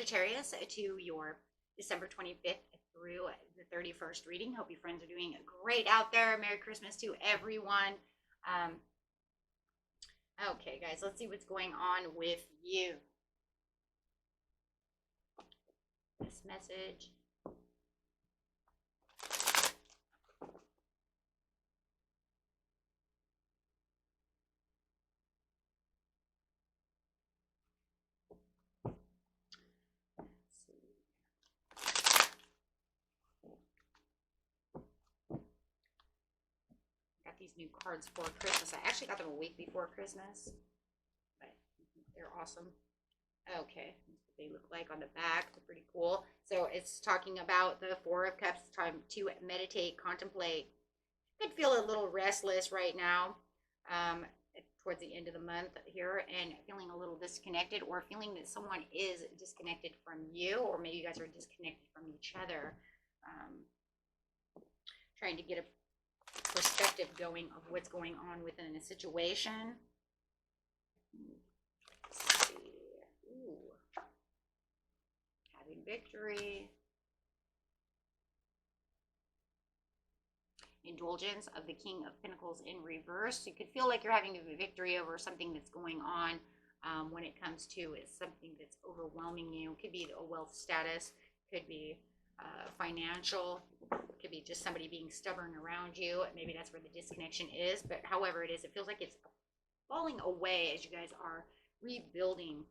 Sagittarius, to your December 25th through the 31st reading. Hope you friends are doing great out there. Merry Christmas to everyone. Okay, guys, let's see what's going on with you. This message. These new cards for Christmas. I actually got them a week before Christmas, but they're awesome. Okay, that's what they look like on the back. They're pretty cool. So it's talking about the Four of Cups, time to meditate, contemplate. You could feel a little restless right now, towards the end of the month here, and feeling a little disconnected, or feeling that someone is disconnected from you, or maybe you guys are disconnected from each other. Trying to get a perspective going of what's going on within a situation. Let's see. Ooh. Having victory. Indulgence of the King of Pentacles in reverse. You could feel like you're having a victory over something that's going on when it comes to something that's overwhelming you. It could be a wealth status, could be financial, could be just somebody being stubborn around you. Maybe that's where the disconnection is, but however it is, it feels like it's falling away as you guys are rebuilding.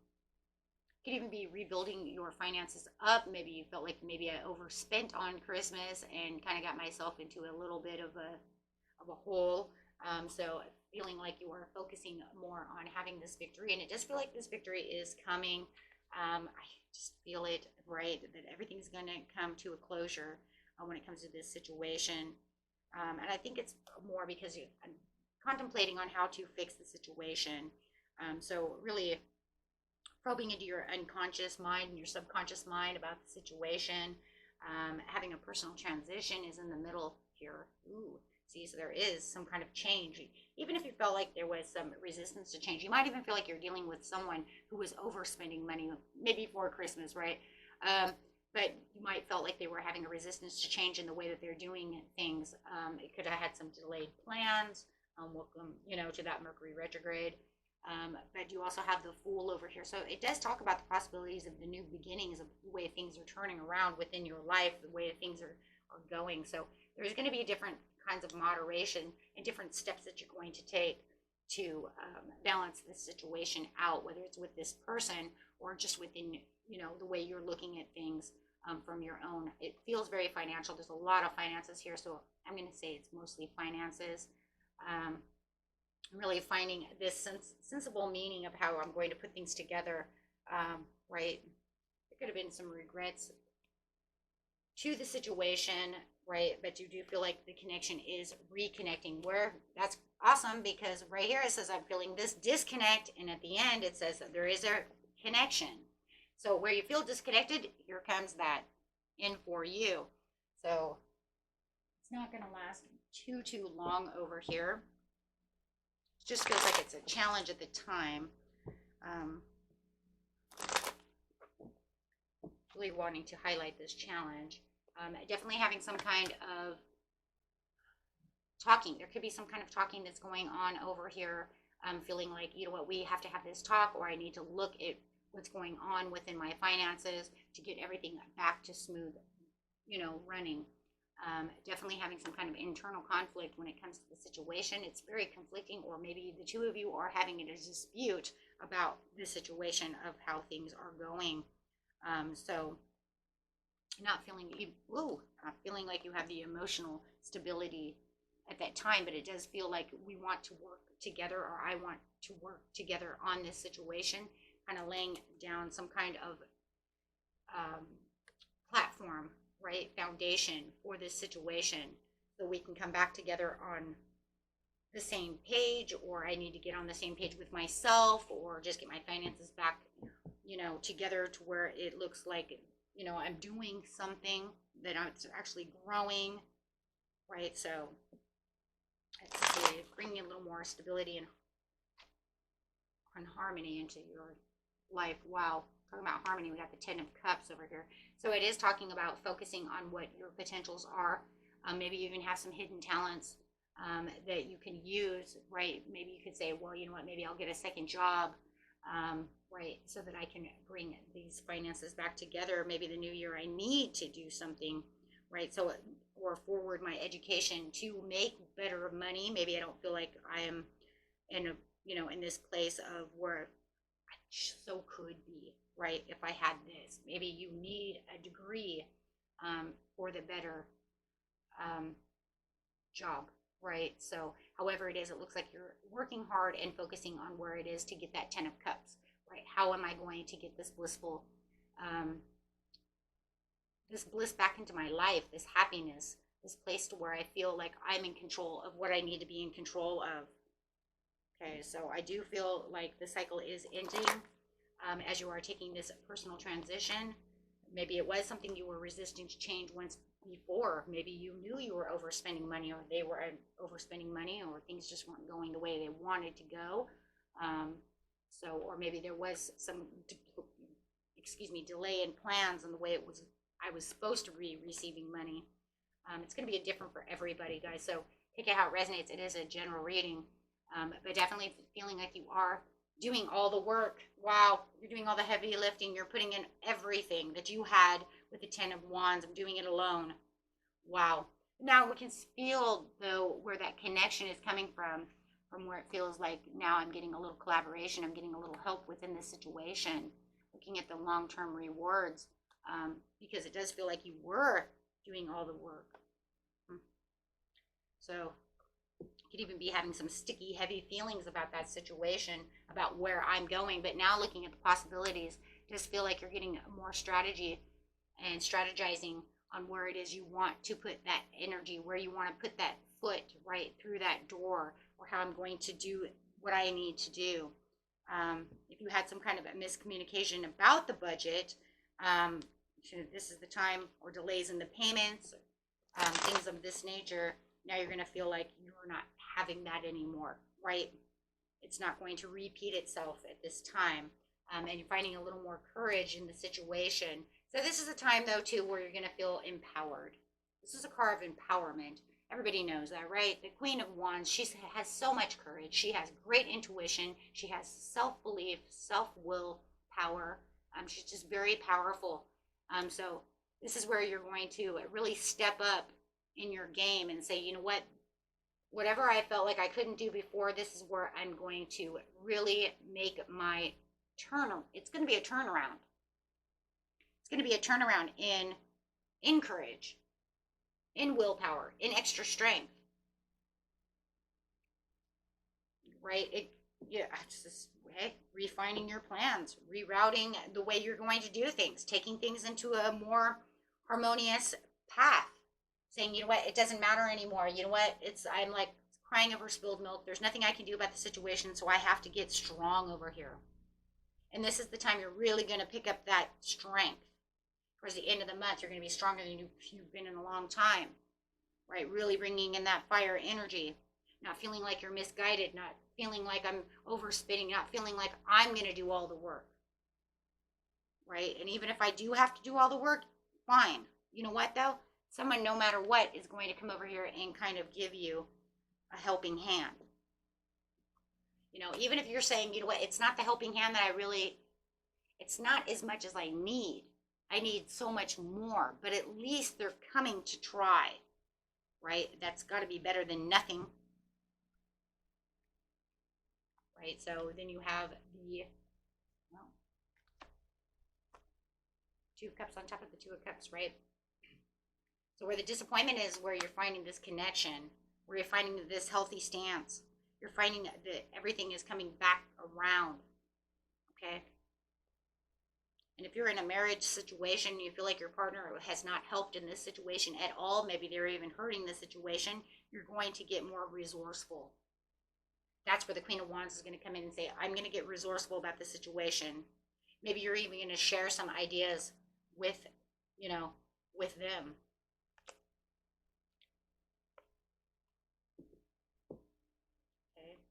Could even be rebuilding your finances up. Maybe you felt like maybe I overspent on Christmas and kind of got myself into a little bit of a hole. So feeling like you are focusing more on having this victory, and it does feel like this victory is coming. I just feel it, right, that everything's going to come to a closure when it comes to this situation. And I think it's more because I'm contemplating on how to fix the situation. So really probing into your unconscious mind and your subconscious mind about the situation. Having a personal transition is in the middle here. Ooh, see, so there is some kind of change. Even if you felt like there was some resistance to change, you might even feel like you're dealing with someone who was overspending money, maybe for Christmas, right? But you might felt like they were having a resistance to change in the way that they're doing things. It could have had some delayed plans. Welcome, to that Mercury retrograde. But you also have the Fool over here. So it does talk about the possibilities of the new beginnings, of the way things are turning around within your life, the way things are going. So there's going to be different kinds of moderation and different steps that you're going to take to balance this situation out, whether it's with this person or just within, the way you're looking at things from your own. It feels very financial. There's a lot of finances here, so I'm going to say it's mostly finances. Really finding this sensible meaning of how I'm going to put things together, right? There could have been some regrets to the situation, right? But you do feel like the connection is reconnecting, where that's awesome, because right here it says I'm feeling this disconnect, and at the end it says that there is a connection. So where you feel disconnected, here comes that in for you. So it's not going to last too long over here. It just feels like it's a challenge at the time. Really wanting to highlight this challenge. Definitely having some kind of talking. There could be some kind of talking that's going on over here. Feeling like, we have to have this talk, or I need to look at what's going on within my finances to get everything back to smooth, running. Definitely having some kind of internal conflict when it comes to the situation. It's very conflicting, or maybe the two of you are having a dispute about the situation of how things are going. So not feeling like you have the emotional stability at that time, but it does feel like we want to work together, or I want to work together on this situation, kind of laying down some kind of platform, right, foundation for this situation, so we can come back together on the same page, or I need to get on the same page with myself, or just get my finances back, together to where it looks like, I'm doing something that it's actually growing, right? So let's see, bringing a little more stability and harmony into your life. Wow. talking about harmony. We got the Ten of Cups over here. So it is talking about focusing on what your potentials are. Maybe you even have some hidden talents that you can use, right? Maybe you could say, well, you know what, maybe I'll get a second job, right, so that I can bring these finances back together. Maybe the new year I need to do something, right? So, or forward my education to make better money. Maybe I don't feel like I am in a, you know, in this place of where I so could be, right? If I had this, maybe you need a degree for the better job, right? So however it is, it looks like you're working hard and focusing on where it is to get that Ten of Cups, right? How am I going to get this blissful, this bliss back into my life, this happiness, this place to where I feel like I'm in control of what I need to be in control of. Okay, so I do feel like the cycle is ending as you are taking this personal transition. Maybe it was something you were resisting to change once before. Maybe you knew you were overspending money, or they were overspending money, or things just weren't going the way they wanted to go. Or maybe there was some, delay in plans and the way I was supposed to be receiving money. It's going to be different for everybody, guys. So take it how it resonates. It is a general reading, but definitely feeling like you are doing all the work. Wow, you're doing all the heavy lifting. You're putting in everything that you had with the Ten of Wands. I'm doing it alone. Wow. Now we can feel, though, where that connection is coming from where it feels like now I'm getting a little collaboration. I'm getting a little help within this situation, looking at the long-term rewards, because it does feel like you were doing all the work. So you could even be having some sticky, heavy feelings about that situation, about where I'm going. But now looking at the possibilities, just feel like you're getting more strategy and strategizing on where it is you want to put that energy, where you want to put that foot right through that door, or how I'm going to do what I need to do. If you had some kind of a miscommunication about the budget, this is the time, or delays in the payments, things of this nature. Now you're going to feel like you're not having that anymore, right? It's not going to repeat itself at this time. And you're finding a little more courage in the situation. So this is a time, though, too, where you're going to feel empowered. This is a card of empowerment. Everybody knows that, right? The Queen of Wands, she has so much courage. She has great intuition. She has self-belief, self-will, power. She's just very powerful. So this is where you're going to really step up in your game and say, you know what? Whatever I felt like I couldn't do before, this is where I'm going to really make my turn. It's going to be a turnaround. It's going to be a turnaround in courage, in willpower, in extra strength. Right? It's just, hey, refining your plans, rerouting the way you're going to do things, taking things into a more harmonious path. Saying, you know what, it doesn't matter anymore. You know what, I'm like crying over spilled milk. There's nothing I can do about the situation, so I have to get strong over here. And this is the time you're really going to pick up that strength. Towards the end of the month, you're going to be stronger than you've been in a long time, right? Really bringing in that fire energy, not feeling like you're misguided, not feeling like I'm overspending, not feeling like I'm going to do all the work, right? And even if I do have to do all the work, fine. You know what, though? Someone, no matter what, is going to come over here and kind of give you a helping hand. You know, even if you're saying, you know what, it's not the helping hand that it's not as much as I need. I need so much more, but at least they're coming to try, right? That's got to be better than nothing, right? So then you have the Two of Cups on top of the Two of Cups, right? So where the disappointment is, where you're finding this connection, where you're finding this healthy stance, you're finding that everything is coming back around, okay? And if you're in a marriage situation, you feel like your partner has not helped in this situation at all, maybe they're even hurting the situation, you're going to get more resourceful. That's where the Queen of Wands is going to come in and say, I'm going to get resourceful about the situation. Maybe you're even going to share some ideas with them.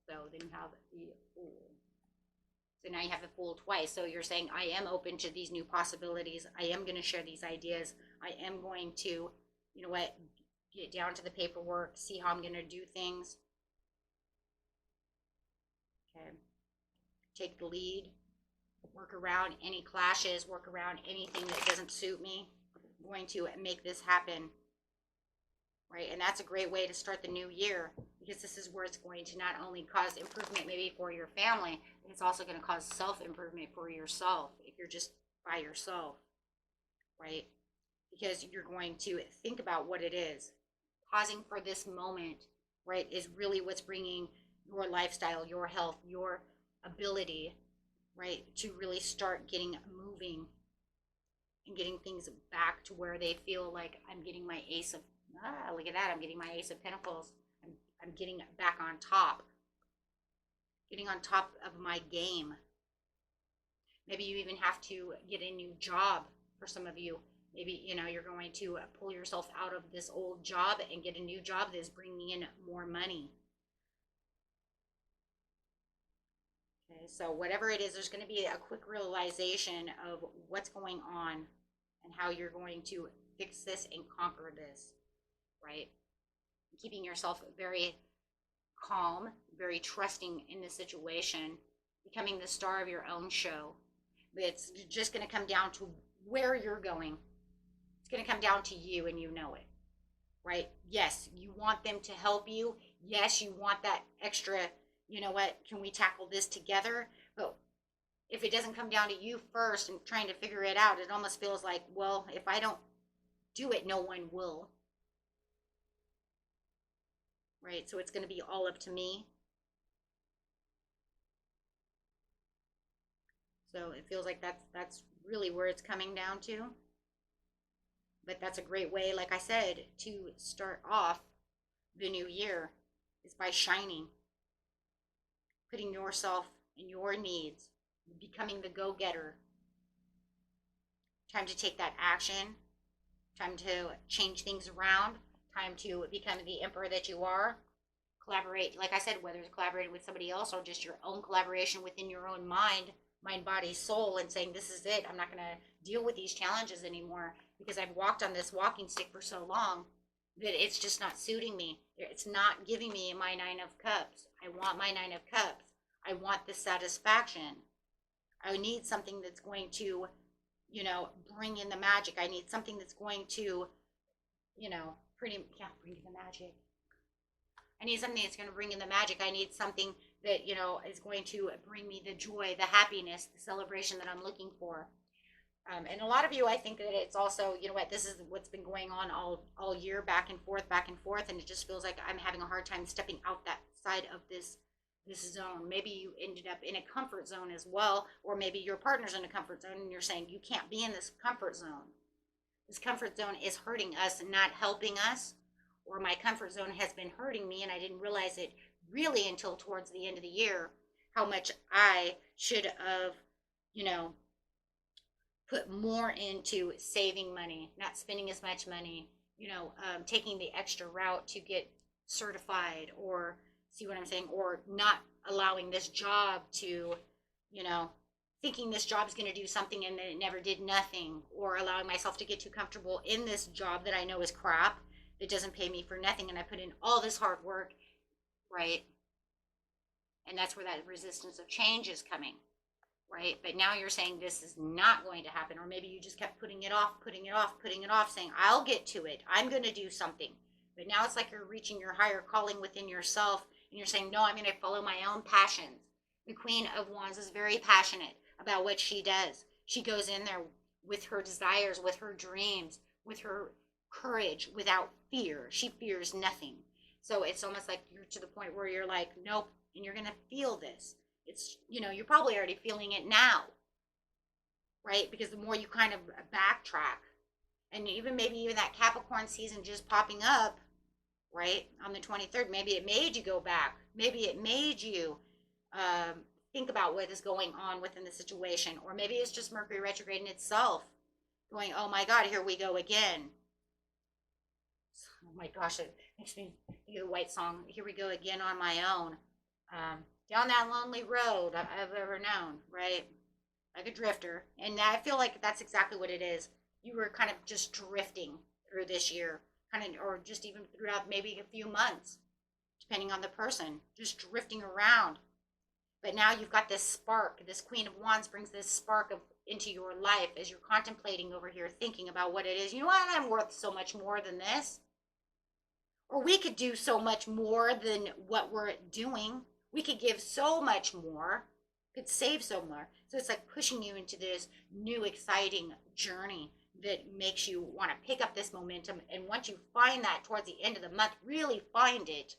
So then you have the Fool. So now you have the Fool twice. So you're saying, I am open to these new possibilities. I am going to share these ideas. I am going to, you know what, get down to the paperwork, see how I'm going to do things. Okay. Take the lead, work around any clashes, work around anything that doesn't suit me. I'm going to make this happen. Right? And that's a great way to start the new year, because this is where it's going to not only cause improvement maybe for your family, but it's also going to cause self-improvement for yourself if you're just by yourself, right? Because you're going to think about what it is. Pausing for this moment, right, is really what's bringing your lifestyle, your health, your ability, right, to really start getting moving and getting things back to where they feel like, I'm getting my ace of, look at that, I'm getting my ace of pentacles. I'm getting back on top. Getting on top of my game. Maybe you even have to get a new job for some of you. Maybe, you know, you're going to pull yourself out of this old job and get a new job that is bringing in more money. Okay, so whatever it is, there's going to be a quick realization of what's going on and how you're going to fix this and conquer this, right? Keeping yourself very calm, very trusting in the situation, becoming the star of your own show. But it's just going to come down to where you're going. It's going to come down to you, and you know it, right? Yes, you want them to help you. Yes, you want that extra, you know what, can we tackle this together? But if it doesn't come down to you first and trying to figure it out, it almost feels like, well, if I don't do it, no one will. Right? So it's going to be all up to me. So it feels like that's really where it's coming down to. But that's a great way, like I said, to start off the new year, is by shining, putting yourself and your needs, becoming the go-getter. Time to take that action, time to change things around, time to become the emperor that you are. Collaborate, like I said, whether it's collaborating with somebody else or just your own collaboration within your own mind, body, soul, and saying, this is it. I'm not going to deal with these challenges anymore because I've walked on this walking stick for so long that it's just not suiting me. It's not giving me my 9 of Cups. I want my 9 of Cups. I want the satisfaction. I need something that's going to, you know, bring in the magic. I need something that's going to, you know, bring in the magic. I need something that's going to bring in the magic. I need something that, you know, is going to bring me the joy, the happiness, the celebration that I'm looking for. And a lot of you, I think that it's also, you know what, this is what's been going on all year, back and forth, and it just feels like I'm having a hard time stepping out that side of this zone. Maybe you ended up in a comfort zone as well, or maybe your partner's in a comfort zone and you're saying, you can't be in this comfort zone. This comfort zone is hurting us and not helping us, or my comfort zone has been hurting me and I didn't realize it really until towards the end of the year, how much I should have, you know, put more into saving money, not spending as much money, you know, taking the extra route to get certified, or see what I'm saying, or not allowing this job to, you know, thinking this job is going to do something and then it never did nothing, or allowing myself to get too comfortable in this job that I know is crap, that doesn't pay me for nothing, and I put in all this hard work, right? And that's where that resistance of change is coming. Right? But now you're saying this is not going to happen, or maybe you just kept putting it off, saying, I'll get to it. I'm going to do something. But now it's like you're reaching your higher calling within yourself, and you're saying, no, I'm going to follow my own passions. The Queen of Wands is very passionate about what she does. She goes in there with her desires, with her dreams, with her courage, without fear. She fears nothing. So it's almost like you're to the point where you're like, nope, and you're going to feel this. It's, you know, you're probably already feeling it now, right? Because the more you kind of backtrack, and maybe even that Capricorn season just popping up, right, on the 23rd, maybe it made you go back. Maybe it made you think about what is going on within the situation. Or maybe it's just Mercury retrograde in itself going, oh my God, here we go again. Oh my gosh, it makes me think of the White song, here we go again on my own. down that lonely road I've ever known, right? Like a drifter. And I feel like that's exactly what it is. You were kind of just drifting through this year, kind of, or just even throughout maybe a few months, depending on the person, just drifting around. But now you've got this spark. This Queen of Wands brings this spark of into your life as you're contemplating over here, thinking about what it is. You know what? I'm worth so much more than this. Or we could do so much more than what we're doing. We could give so much more, could save so more. So it's like pushing you into this new exciting journey that makes you want to pick up this momentum. And once you find that towards the end of the month, really find it.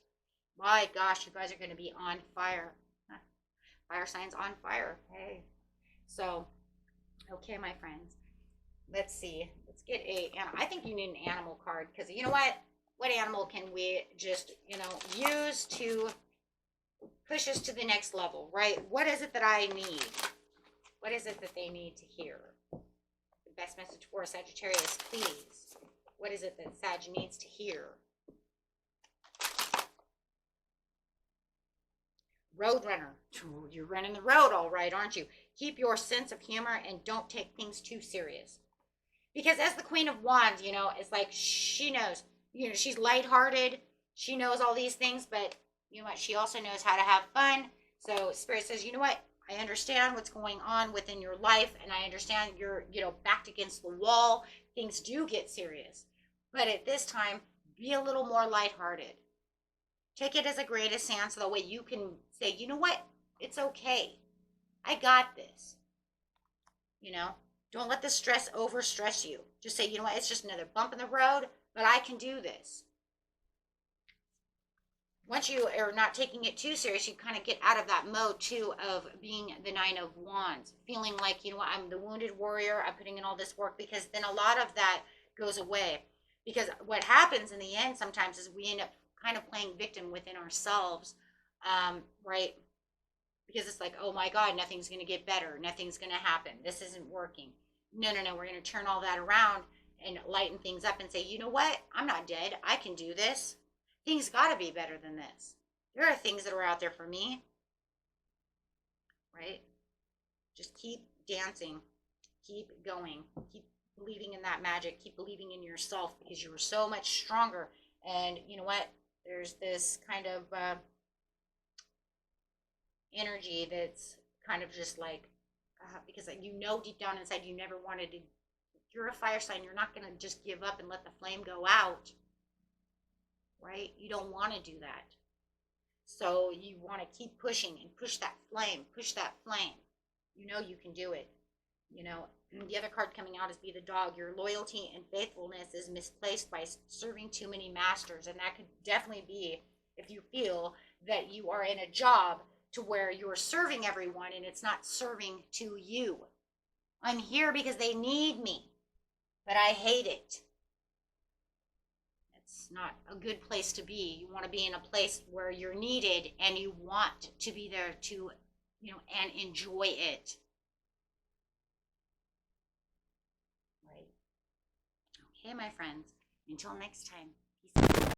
My gosh, you guys are going to be on fire. Fire signs on fire. Hey. So, okay, my friends. Let's see. Let's get I think you need an animal card because you know what? What animal can we just, use to push us to the next level, right? What is it that I need? What is it that they need to hear? The best message for Sagittarius, please. What is it that Sag needs to hear? Roadrunner. You're running the road all right, aren't you? Keep your sense of humor and don't take things too serious. Because as the Queen of Wands, it's like she knows, she's lighthearted. She knows all these things, but you know what? She also knows how to have fun. So Spirit says, you know what? I understand what's going on within your life, and I understand you're, backed against the wall. Things do get serious. But at this time, be a little more lighthearted. Take it as a grain of sand so that way you can say, you know what? It's okay. I got this. Don't let the stress overstress you. Just say, you know what? It's just another bump in the road, but I can do this. Once you are not taking it too serious, you kind of get out of that mode too of being the Nine of Wands, feeling like, you know what, I'm the wounded warrior, I'm putting in all this work, because then a lot of that goes away. Because what happens in the end sometimes is we end up kind of playing victim within ourselves, right? Because it's like, oh my God, nothing's going to get better. Nothing's going to happen. This isn't working. No. We're going to turn all that around and lighten things up and say, you know what? I'm not dead. I can do this. Things got to be better than this. There are things that are out there for me, right? Just keep dancing. Keep going. Keep believing in that magic. Keep believing in yourself because you are so much stronger. And you know what? There's this kind of energy that's kind of just like, because deep down inside you never wanted to, if you're a fire sign, you're not going to just give up and let the flame go out, right? You don't want to do that. So you want to keep pushing and push that flame. You can do it. The other card coming out is be the dog. Your loyalty and faithfulness is misplaced by serving too many masters. And that could definitely be if you feel that you are in a job to where you're serving everyone and it's not serving to you. I'm here because they need me, but I hate it. It's not a good place to be. You want to be in a place where you're needed and you want to be there to, and enjoy it. Right? Okay, my friends, until next time.